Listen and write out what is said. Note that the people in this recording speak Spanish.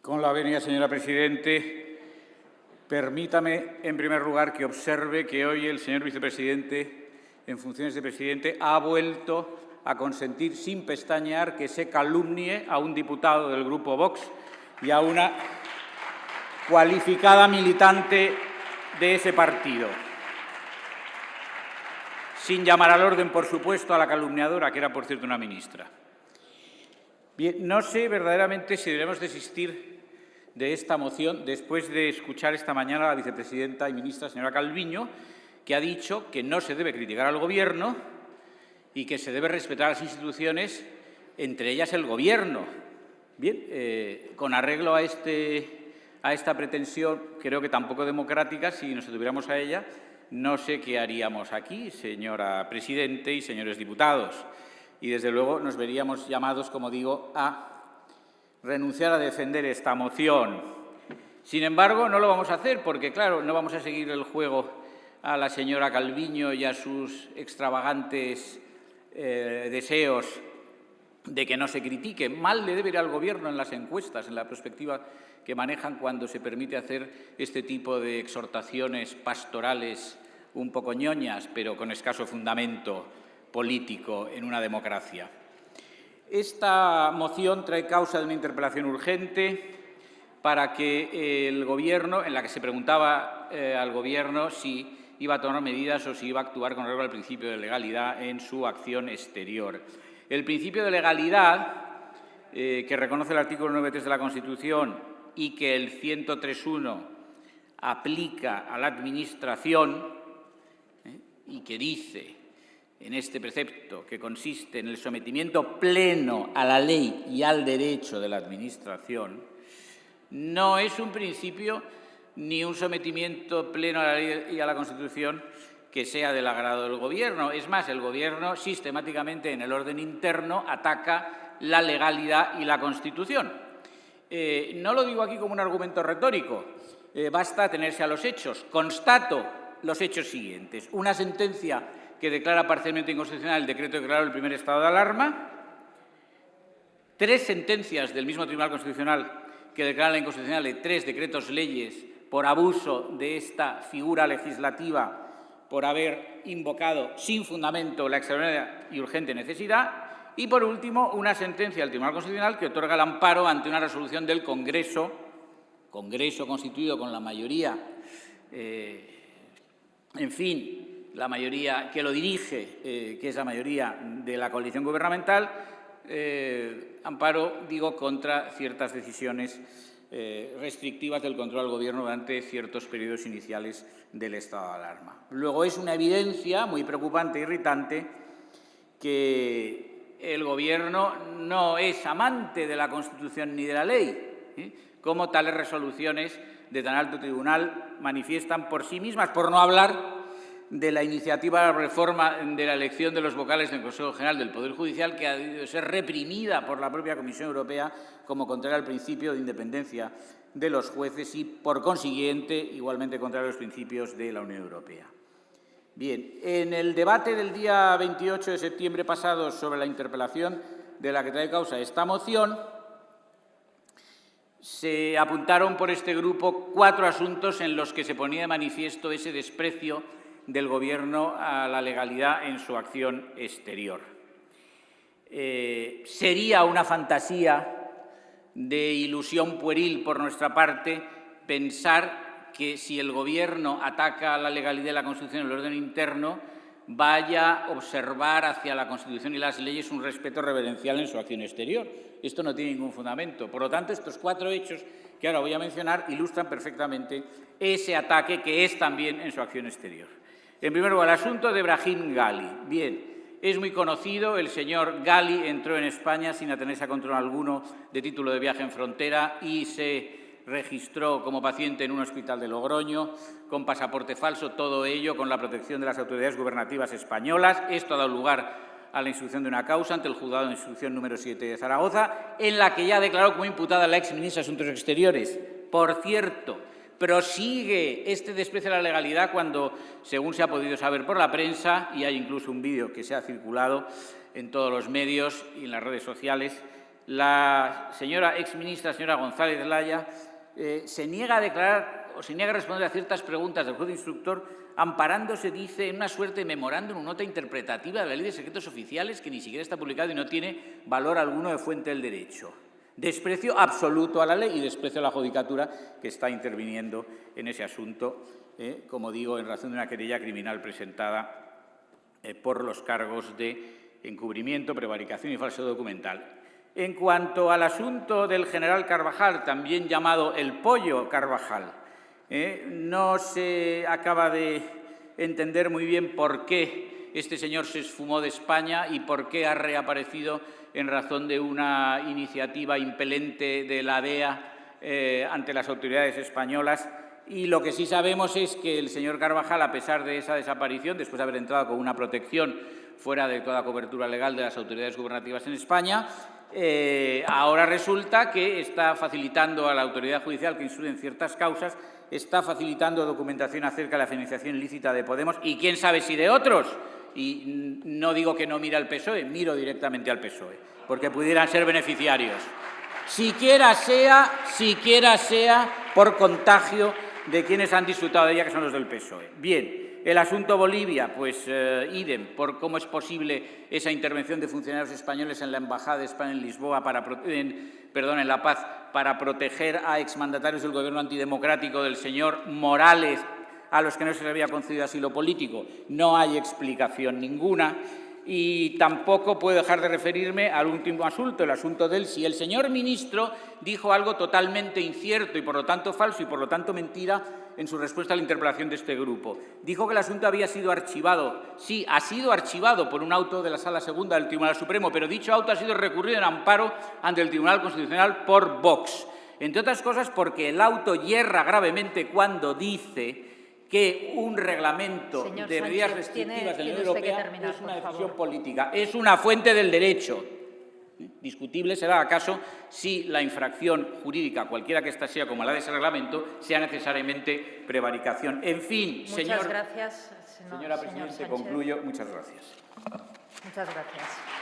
Con la venia, señora Presidente, permítame, en primer lugar, que observe que hoy el señor vicepresidente, en funciones de presidente, ha vuelto a consentir, sin pestañear, que se calumnie a un diputado del Grupo Vox y a una cualificada militante de ese partido. Sin llamar al orden, por supuesto, a la calumniadora, que era, por cierto, una ministra. Bien, no sé verdaderamente si debemos desistir de esta moción después de escuchar esta mañana a la vicepresidenta y ministra, señora Calviño, que ha dicho que no se debe criticar al Gobierno y que se debe respetar a las instituciones, entre ellas el Gobierno. Bien, con arreglo a esta pretensión, creo que tampoco democrática, si nos atuviéramos a ella, no sé qué haríamos aquí, señora Presidente y señores diputados. Y, desde luego, nos veríamos llamados, como digo, a renunciar a defender esta moción. Sin embargo, no lo vamos a hacer porque, claro, no vamos a seguir el juego a la señora Calviño y a sus extravagantes deseos de que no se critique. Mal le debe ir al Gobierno en las encuestas, en la perspectiva que manejan cuando se permite hacer este tipo de exhortaciones pastorales un poco ñoñas, pero con escaso fundamento político en una democracia. Esta moción trae causa de una interpelación urgente para que el Gobierno, en la que se preguntaba al Gobierno si iba a tomar medidas o si iba a actuar con arreglo al principio de legalidad en su acción exterior. El principio de legalidad, que reconoce el artículo 9.3 de la Constitución y que el 103.1 aplica a la Administración y que dice en este precepto, que consiste en el sometimiento pleno a la ley y al derecho de la Administración, no es un principio ni un sometimiento pleno a la ley y a la Constitución que sea del agrado del Gobierno. Es más, el Gobierno sistemáticamente en el orden interno ataca la legalidad y la Constitución. No lo digo aquí como un argumento retórico, basta atenerse a los hechos. Constato los hechos siguientes. Una sentencia que declara parcialmente inconstitucional el decreto declarado el primer estado de alarma, 3 sentencias del mismo Tribunal Constitucional que declaran la inconstitucional de 3 decretos leyes por abuso de esta figura legislativa por haber invocado sin fundamento la extraordinaria y urgente necesidad, y, por último, una sentencia del Tribunal Constitucional que otorga el amparo ante una resolución del Congreso constituido con la mayoría, en fin, la mayoría que lo dirige, que es la mayoría de la coalición gubernamental, amparo, digo, contra ciertas decisiones restrictivas del control al Gobierno durante ciertos periodos iniciales del estado de alarma. Luego, es una evidencia muy preocupante e irritante que el Gobierno no es amante de la Constitución ni de la ley, como tales resoluciones de tan alto tribunal manifiestan por sí mismas, por no hablar de la iniciativa de reforma de la elección de los vocales del Consejo General del Poder Judicial, que ha debido ser reprimida por la propia Comisión Europea como contraria al principio de independencia de los jueces y, por consiguiente, igualmente contraria a los principios de la Unión Europea. Bien, en el debate del día 28 de septiembre pasado sobre la interpelación de la que trae causa esta moción, se apuntaron por este grupo 4 asuntos en los que se ponía de manifiesto ese desprecio del Gobierno a la legalidad en su acción exterior. Sería una fantasía de ilusión pueril por nuestra parte pensar que si el Gobierno ataca la legalidad y la Constitución en el orden interno, vaya a observar hacia la Constitución y las leyes un respeto reverencial en su acción exterior. Esto no tiene ningún fundamento. Por lo tanto, estos 4 hechos que ahora voy a mencionar ilustran perfectamente ese ataque que es también en su acción exterior. En primer lugar, el asunto de Brahim Gali. Bien, es muy conocido, el señor Gali entró en España sin atenerse a control alguno de título de viaje en frontera y se registró como paciente en un hospital de Logroño con pasaporte falso, todo ello con la protección de las autoridades gubernativas españolas. Esto ha dado lugar a la instrucción de una causa ante el juzgado de instrucción número 7 de Zaragoza, en la que ya declaró como imputada la exministra de Asuntos Exteriores. Por cierto, prosigue este desprecio a la legalidad cuando, según se ha podido saber por la prensa, y hay incluso un vídeo que se ha circulado en todos los medios y en las redes sociales, la señora exministra, señora González Laya, se niega a declarar o se niega a responder a ciertas preguntas del juez instructor amparándose, dice, en una suerte de memorándum, una nota interpretativa de la Ley de Secretos Oficiales que ni siquiera está publicada y no tiene valor alguno de fuente del derecho. Desprecio absoluto a la ley y desprecio a la judicatura que está interviniendo en ese asunto, como digo, en razón de una querella criminal presentada por los cargos de encubrimiento, prevaricación y falso documental. En cuanto al asunto del general Carvajal, también llamado el Pollo Carvajal, no se acaba de entender muy bien por qué este señor se esfumó de España y por qué ha reaparecido en razón de una iniciativa impelente de la DEA ante las autoridades españolas. Y lo que sí sabemos es que el señor Carvajal, a pesar de esa desaparición, después de haber entrado con una protección fuera de toda cobertura legal de las autoridades gubernativas en España, ahora resulta que está facilitando a la autoridad judicial que instruye en ciertas causas, está facilitando documentación acerca de la financiación ilícita de Podemos y quién sabe si de otros. Y no digo que no mire al PSOE, miro directamente al PSOE, porque pudieran ser beneficiarios. Siquiera sea por contagio de quienes han disfrutado de ella, que son los del PSOE. Bien, el asunto Bolivia, pues idem, por cómo es posible esa intervención de funcionarios españoles en la Embajada de España en Lisboa, en La Paz, para proteger a exmandatarios del gobierno antidemocrático del señor Morales, a los que no se les había concedido asilo político. No hay explicación ninguna. Y tampoco puedo dejar de referirme al último asunto, el asunto del si el señor ministro dijo algo totalmente incierto y por lo tanto falso y por lo tanto mentira en su respuesta a la interpelación de este grupo. Dijo que el asunto había sido archivado. Sí, ha sido archivado por un auto de la Sala Segunda del Tribunal Supremo, pero dicho auto ha sido recurrido en amparo ante el Tribunal Constitucional por Vox. Entre otras cosas porque el auto yerra gravemente cuando dice que un reglamento de medidas restrictivas de la Unión Europea es una decisión política, es una fuente del derecho. Discutible será acaso si la infracción jurídica, cualquiera que ésta sea, como la de ese reglamento, sea necesariamente prevaricación. En fin, Muchas gracias, señora Presidenta, concluyo. Muchas gracias. Muchas gracias.